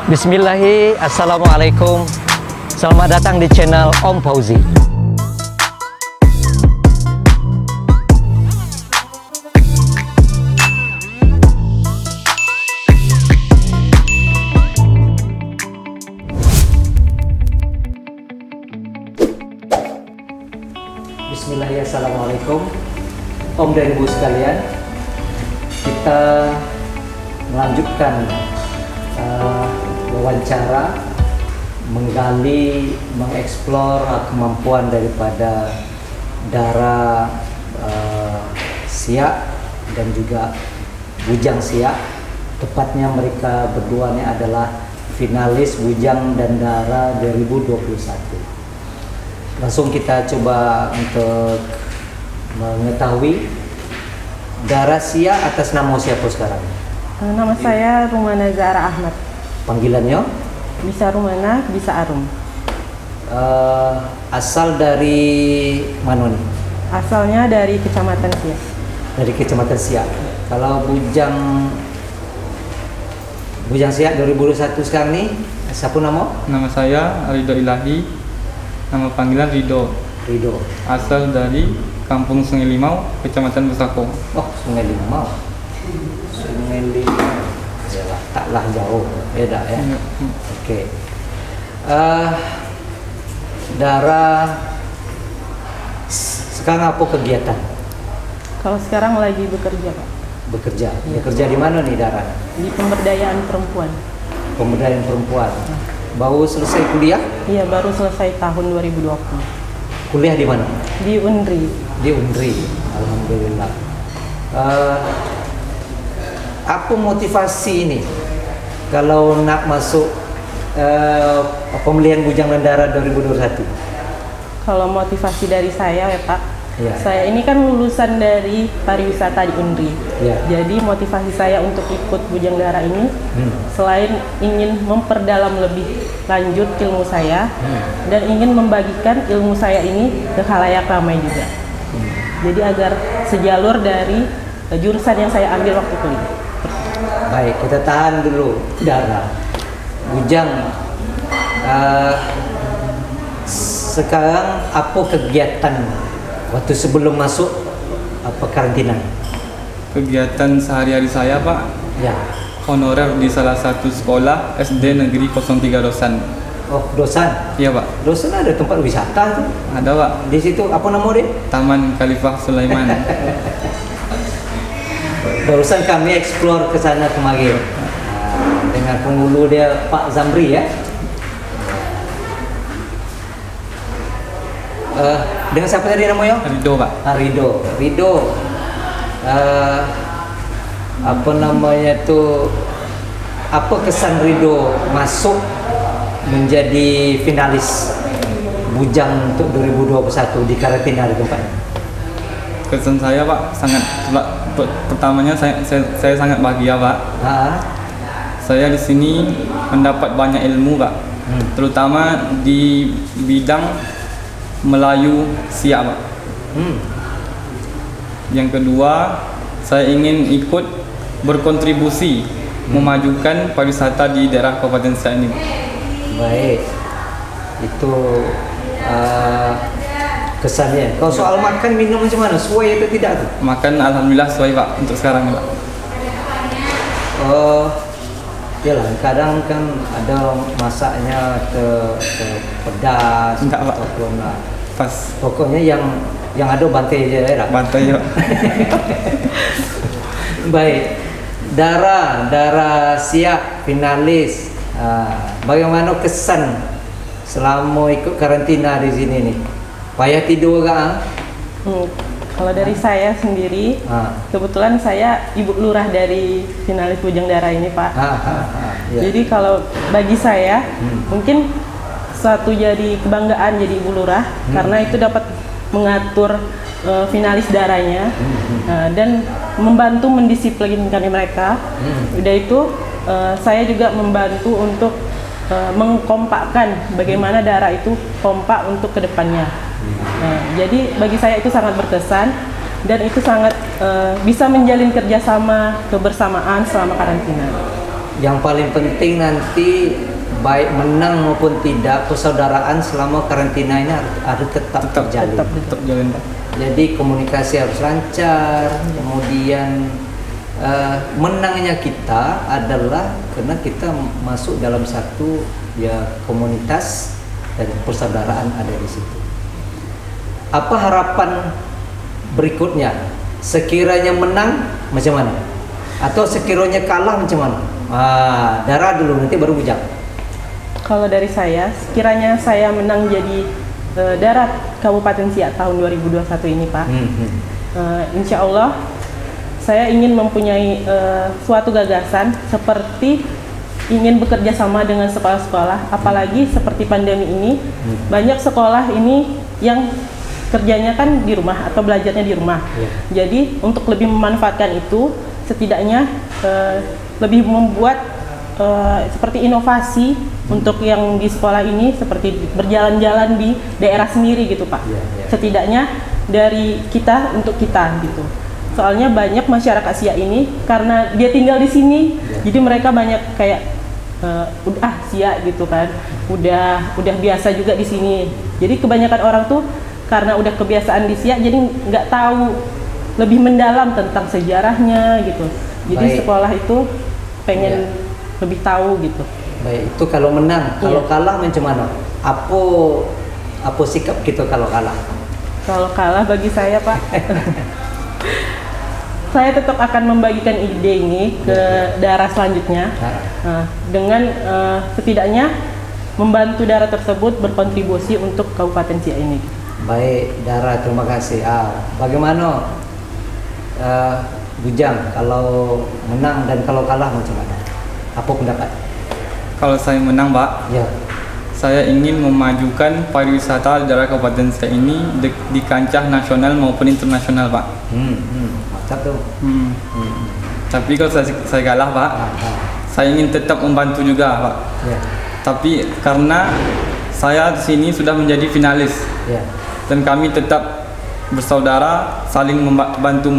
Bismillahi, Assalamualaikum. Selamat datang di channel Om Fauzi. Bismillahi, Assalamualaikum. Om dan Ibu sekalian, kita melanjutkan wawancara, menggali, mengeksplor kemampuan daripada Dara Siak dan juga Bujang Siak. Tepatnya mereka berdua ini adalah finalis Bujang dan Dara 2021. Langsung kita coba untuk mengetahui Dara Siak atas nama siapa sekarang? Nama saya Rumana Zahra Ahmad. Panggilannya? Bisa Rumana, bisa Arum. Asal dari mana nih? Asalnya dari Kecamatan Siak. Dari Kecamatan Siak. Kalau Bujang Siak 2021 sekarang nih, siapa nama? Nama saya Ridho Ilahi, nama panggilan Ridho. Ridho. Asal dari Kampung Sungai Limau, Kecamatan Besako. Oh, Sungai Limau. Sungai Limau. Yalah, taklah jauh, beda ya. Oke. Dara, sekarang apa kegiatan? Kalau sekarang lagi bekerja, Pak. Bekerja. Bekerja di mana nih, Dara? Di pemberdayaan perempuan. Pemberdayaan perempuan. Baru selesai kuliah? Iya, baru selesai tahun 2020. Kuliah di mana? Di UNRI. Di UNRI. Alhamdulillah. Apa motivasi ini kalau nak masuk pemilihan Bujang dan Dara 2021? Kalau motivasi dari saya ya Pak, Ya. saya ini kan lulusan dari pariwisata di UNRI. Ya. Jadi motivasi saya untuk ikut Bujang Dara ini selain ingin memperdalam lebih lanjut ilmu saya dan ingin membagikan ilmu saya ini ke khalayak ramai juga. Jadi agar sejalur dari jurusan yang saya ambil waktu kuliah. Baik, kita tahan dulu, Dara. Bujang, sekarang apa kegiatan waktu sebelum masuk karantina? Kegiatan sehari-hari saya, Pak, Ya. honorer di salah satu sekolah SD Negeri 03 Dosan. Oh, Dosan. Iya, Pak. Dosan ada tempat wisata tuh. Ada, Pak. Di situ apa nama dia? Taman Khalifah Sulaiman. Barusan kami eksplor ke sana kemari dengan penghulu dia Pak Zamri ya. Dengan siapa tadi namanya? Ridho, Pak. Ridho. Apa namanya tuh? Apa kesan Ridho masuk menjadi finalis Bujang untuk 2021 di karantina di tempatnya? Kesan saya, Pak, pertamanya saya sangat bahagia, Pak. Saya di sini mendapat banyak ilmu, Pak. Terutama di bidang Melayu Siak, Pak. Yang kedua, saya ingin ikut berkontribusi memajukan pariwisata di daerah Kabupaten Siak ini. Baik, itu kesannya. Kalau soal makan minum macam mana? Sesuai atau tidak tuh? Makan alhamdulillah sesuai, Pak, untuk sekarang, Pak. Yalah, kadang kan ada masaknya ke pedas. Enggak, Pak. Ataupun Pas. Pokoknya yang ada bantai aja ya. Bantai, Pak. Baik, Dara Siak finalis. Bagaimana kesan selama ikut karantina di sini nih? Payah tidur gak? Kalau dari saya sendiri, kebetulan saya ibu lurah dari finalis Bujang Dara ini, Pak. Ya. Jadi kalau bagi saya, mungkin suatu jadi kebanggaan jadi ibu lurah, karena itu dapat mengatur finalis daranya dan membantu mendisiplinkan mereka. Udah itu, saya juga membantu untuk mengkompakkan bagaimana Dara itu kompak untuk kedepannya. Jadi bagi saya itu sangat berkesan dan itu sangat bisa menjalin kerjasama kebersamaan selama karantina. Yang paling penting nanti baik menang maupun tidak, persaudaraan selama karantina ini harus tetap terjalin. Tetap jalan Pak. Jadi komunikasi harus lancar. Kemudian menangnya kita adalah karena kita masuk dalam satu ya komunitas dan persaudaraan ada di situ. Apa harapan berikutnya? Sekiranya menang macam mana? Atau sekiranya kalah macam mana? Dara dulu, nanti baru Bujang. Kalau dari saya, sekiranya saya menang jadi Dara Kabupaten Siak tahun 2021 ini Pak, insya Allah saya ingin mempunyai suatu gagasan seperti ingin bekerja sama dengan sekolah-sekolah, apalagi seperti pandemi ini, banyak sekolah ini yang kerjanya kan di rumah atau belajarnya di rumah. Jadi untuk lebih memanfaatkan itu, setidaknya lebih membuat seperti inovasi untuk yang di sekolah ini, seperti berjalan-jalan di daerah sendiri gitu Pak. Setidaknya dari kita untuk kita gitu. Soalnya banyak masyarakat Siak ini karena dia tinggal di sini, jadi mereka banyak kayak Siak gitu kan, udah biasa juga di sini. Jadi kebanyakan orang tuh karena udah kebiasaan di Siak, jadi nggak tahu lebih mendalam tentang sejarahnya gitu. Jadi sekolah itu pengen lebih tahu gitu. Baik, itu kalau menang. Kalau kalah macam mana? Apa sikap kita kalau kalah? Kalau kalah bagi saya Pak, saya tetap akan membagikan ide ini ke daerah selanjutnya, dengan setidaknya membantu daerah tersebut berkontribusi untuk Kabupaten Siak ini. Baik, Dara, terima kasih. Bagaimana Bujang kalau menang dan kalau kalah macam mana? Apa pendapat? Kalau saya menang Pak, saya ingin memajukan pariwisata di daerah Kabupaten Siak ini di kancah nasional maupun internasional Pak. Mantap tuh. Tapi kalau saya kalah Pak, saya ingin tetap membantu juga Pak. Tapi karena saya di sini sudah menjadi finalis, dan kami tetap bersaudara, saling membantu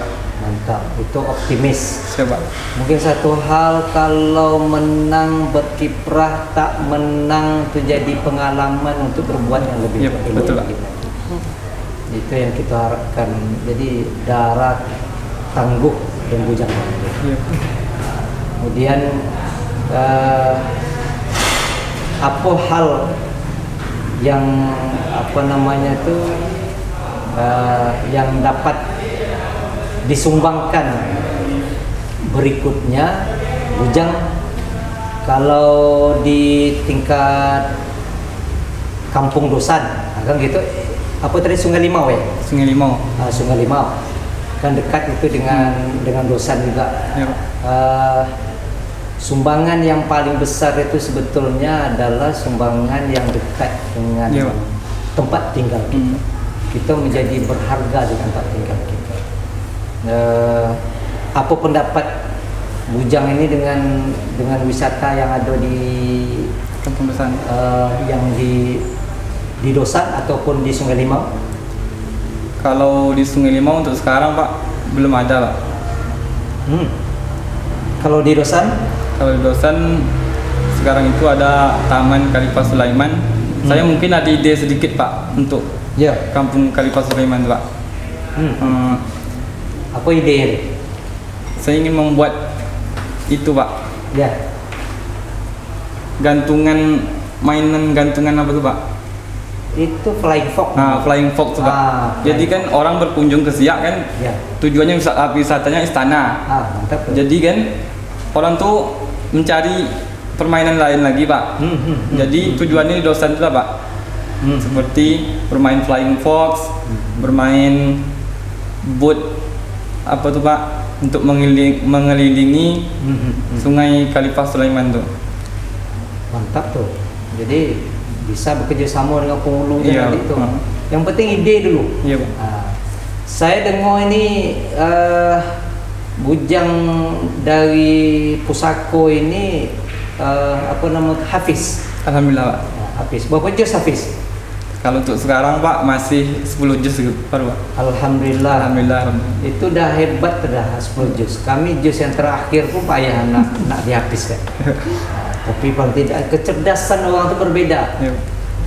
Pak. Mantap, itu optimis. Coba. Mungkin satu hal, kalau menang berkiprah, tak menang itu jadi pengalaman untuk berbuat yang lebih baik. Betul. Itu yang kita harapkan. Jadi Dara tangguh dan Bujang. Kemudian apa hal yang yang dapat disumbangkan berikutnya, Bujang, kalau di tingkat Kampung Dosan, kan gitu, apa tadi Sungai Limau ya? Sungai Limau. Sungai Limau, kan dekat itu dengan Dosan juga. Sumbangan yang paling besar itu sebetulnya adalah sumbangan yang dekat dengan tempat tinggal kita. Kita menjadi berharga di tempat tinggal kita. Apa pendapat Bujang ini dengan wisata yang ada di Kampung Dosan, yang di Dosan ataupun di Sungai Limau? Kalau di Sungai Limau untuk sekarang Pak belum ada Pak. Kalau di Dosan? Kalau di Dosan sekarang itu ada Taman Khalifah Sulaiman. Saya mungkin ada ide sedikit Pak untuk Kampung Khalifah Sulaiman Pak. Apa ide? Saya ingin membuat itu Pak. Mainan gantungan apa tuh Pak? Itu flying fox. Flying fox Pak. Jadi kan orang berkunjung ke Siak kan, tujuannya wisatanya istana. Mantap. Jadi kan orang tuh mencari permainan lain lagi Pak. Jadi tujuannya di Dosan itu Pak. Seperti bermain flying fox, bermain boat apa tuh Pak, untuk mengelilingi Sungai Khalifah Sulaiman tuh. Mantap tuh. Jadi bisa bekerja sama dengan penghulunya nanti itu. Yang penting ide dulu. Iya Pak. Saya dengar ini Bujang dari Pusako ini Hafiz. Alhamdulillah Pak. Hafiz. Berapa juz Hafiz? Kalau untuk sekarang Pak masih 10 juz baru Pak. Alhamdulillah. Alhamdulillah. Itu dah hebat dah 10 juz. Kami juz yang terakhir pun payah nak dihabiskan. Tapi paling tidak kecerdasan orang itu berbeda. Ya.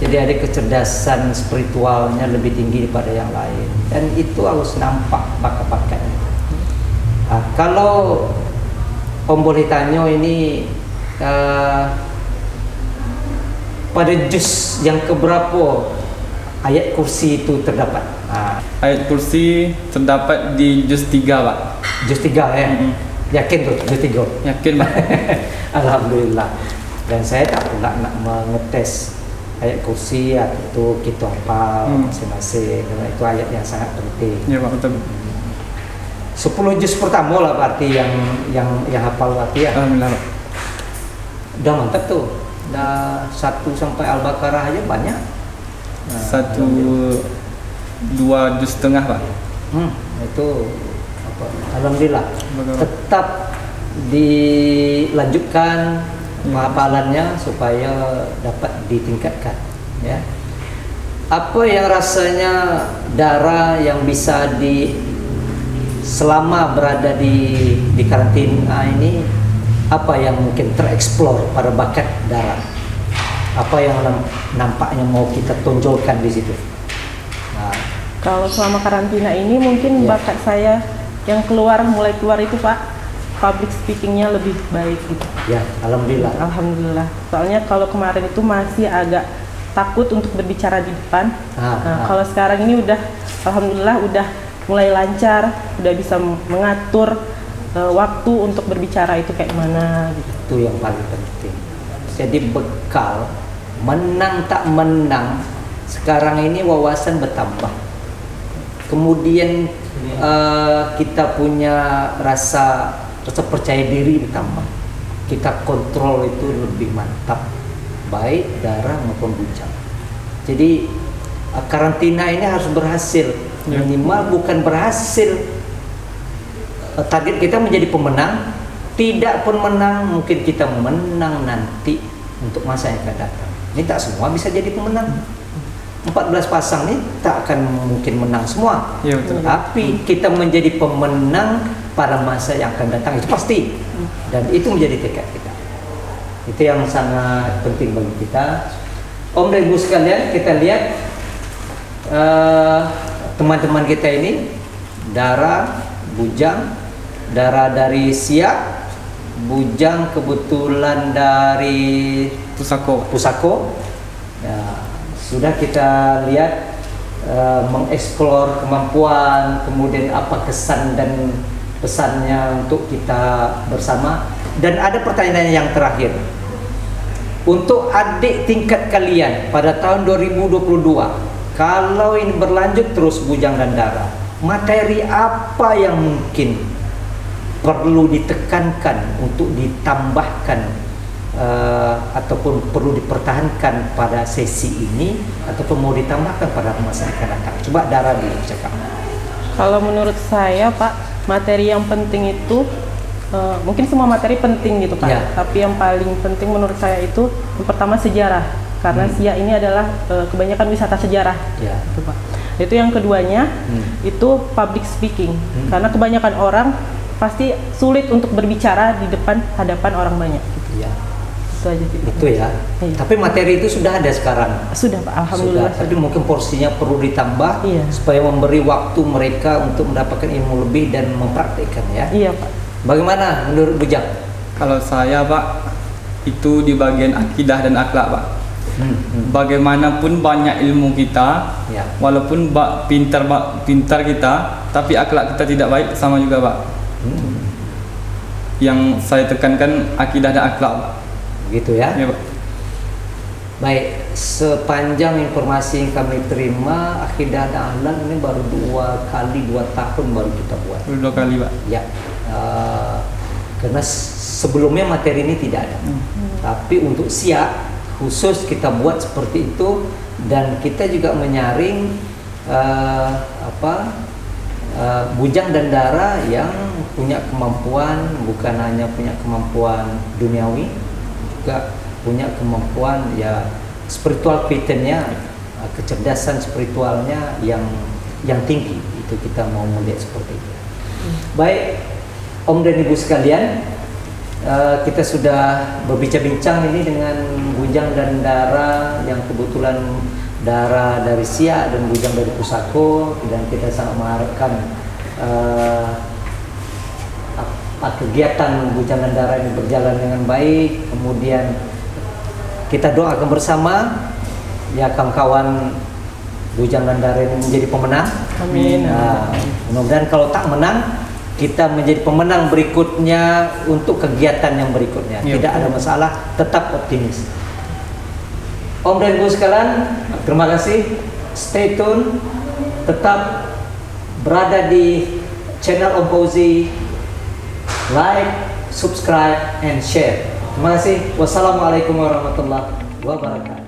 Jadi ada kecerdasan spiritualnya lebih tinggi daripada yang lain. Dan itu harus nampak bakat-bakatnya. Nah, kalau Om boleh tanya ini pada juz yang keberapa ayat kursi itu terdapat? Ayat kursi terdapat di juz 3 Pak. Juz 3 ya? Yakin tuh juz 3? Yakin Pak. Alhamdulillah. Dan saya tak pula nak mengetes ayat kursi atau kita hafal masing-masing, karena itu ayat yang sangat penting. Ya Pak, betul. 10 juz pertama lah berarti yang hafal berarti ya. Alhamdulillah Pak. Udah mantap tuh. Udah 1 sampai Al-Baqarah aja banyak. 2 juz setengah Pak. Itu apa? Alhamdulillah. Bagaimana? Tetap dilanjutkan hafalannya supaya dapat ditingkatkan, ya. Apa yang rasanya Dara yang bisa selama berada di karantina ini, apa yang mungkin tereksplor pada bakat Dara? Apa yang nampaknya mau kita tonjolkan di situ? Nah, Kalau selama karantina ini mungkin bakat saya yang mulai keluar itu Pak, public speakingnya lebih baik gitu. ya, alhamdulillah. Alhamdulillah. Soalnya kalau kemarin itu masih agak takut untuk berbicara di depan. Kalau sekarang ini alhamdulillah udah mulai lancar, udah bisa mengatur waktu untuk berbicara itu kayak mana gitu. Itu yang paling penting. Jadi bekal menang tak menang, sekarang ini wawasan bertambah. Kemudian kita punya rasa percaya diri bertambah. Kita kontrol itu lebih mantap, baik Dara maupun Bujang. Jadi karantina ini harus berhasil. Minimal bukan berhasil, target kita menjadi pemenang. Tidak pun menang, mungkin kita menang nanti untuk masa yang akan datang. Ini tak semua bisa jadi pemenang. 14 pasang ini tak akan mungkin menang semua. Ya, betul. Tapi kita menjadi pemenang pada masa yang akan datang itu pasti. Dan itu menjadi tekad kita. Itu yang sangat penting bagi kita. Om dan Ibu sekalian, kita lihat teman-teman kita ini, Dara, Bujang, Dara dari Siak, Bujang kebetulan dari Pusako. Ya, sudah kita lihat mengeksplor kemampuan, kemudian apa kesan dan pesannya untuk kita bersama. Dan ada pertanyaan yang terakhir. Untuk adik tingkat kalian pada tahun 2022, kalau ini berlanjut terus Bujang dan Dara, materi apa yang mungkin perlu ditekankan untuk ditambahkan ataupun perlu dipertahankan pada sesi ini, ataupun mau ditambahkan pada masa yang akan datang? Coba Dara dulu cakap. Kalau menurut saya Pak, materi yang penting itu mungkin semua materi penting gitu Pak, Ya. tapi yang paling penting menurut saya itu yang pertama sejarah, karena Siak ini adalah kebanyakan wisata sejarah. Ya. Gitu, Pak. Itu yang keduanya itu public speaking, karena kebanyakan orang pasti sulit untuk berbicara di hadapan orang banyak. Ya. Itu aja sih. Itu ya. Iya. Tapi materi itu sudah ada sekarang. Sudah Pak, alhamdulillah. Sudah. Tapi mungkin porsinya perlu ditambah, Iya. supaya memberi waktu mereka untuk mendapatkan ilmu lebih dan mempraktikkan, ya. Iya Pak. Bagaimana menurut Bujang? Kalau saya Pak, itu di bagian akidah dan akhlak Pak. Bagaimanapun banyak ilmu kita, Ya. walaupun pintar kita, tapi akhlak kita tidak baik, sama juga Pak. Yang saya tekankan akidah dan akhlak Pak. Gitu ya. Ya Pak. Baik, sepanjang informasi yang kami terima, akidah dan akhlak ini baru 2 tahun baru kita buat. Baru 2 kali Pak. Ya, karena sebelumnya materi ini tidak ada. Tapi untuk Siak khusus kita buat seperti itu, dan kita juga menyaring Bujang dan Dara yang punya kemampuan, bukan hanya punya kemampuan duniawi, juga punya kemampuan ya spiritual fitannya kecerdasan spiritualnya yang tinggi. Itu kita mau melihat seperti itu. Baik, Om dan Ibu sekalian, kita sudah berbincang-bincang ini dengan Bujang dan Dara yang kebetulan Dara dari Siak dan Bujang dari Pusako, dan kita sangat mengharapkan kegiatan Bujang dan Dara ini berjalan dengan baik. Kemudian kita doakan bersama ya kawan-kawan Bujang dan Dara ini menjadi pemenang. Amin. Mudah-mudahan kalau tak menang, kita menjadi pemenang berikutnya untuk kegiatan yang berikutnya. Ya, Tidak ada masalah, tetap optimis. Om dan Ibu sekalian, terima kasih. Stay tune, tetap berada di channel Om Fauzi. Like, subscribe, and share. Terima kasih. Wassalamualaikum warahmatullahi wabarakatuh.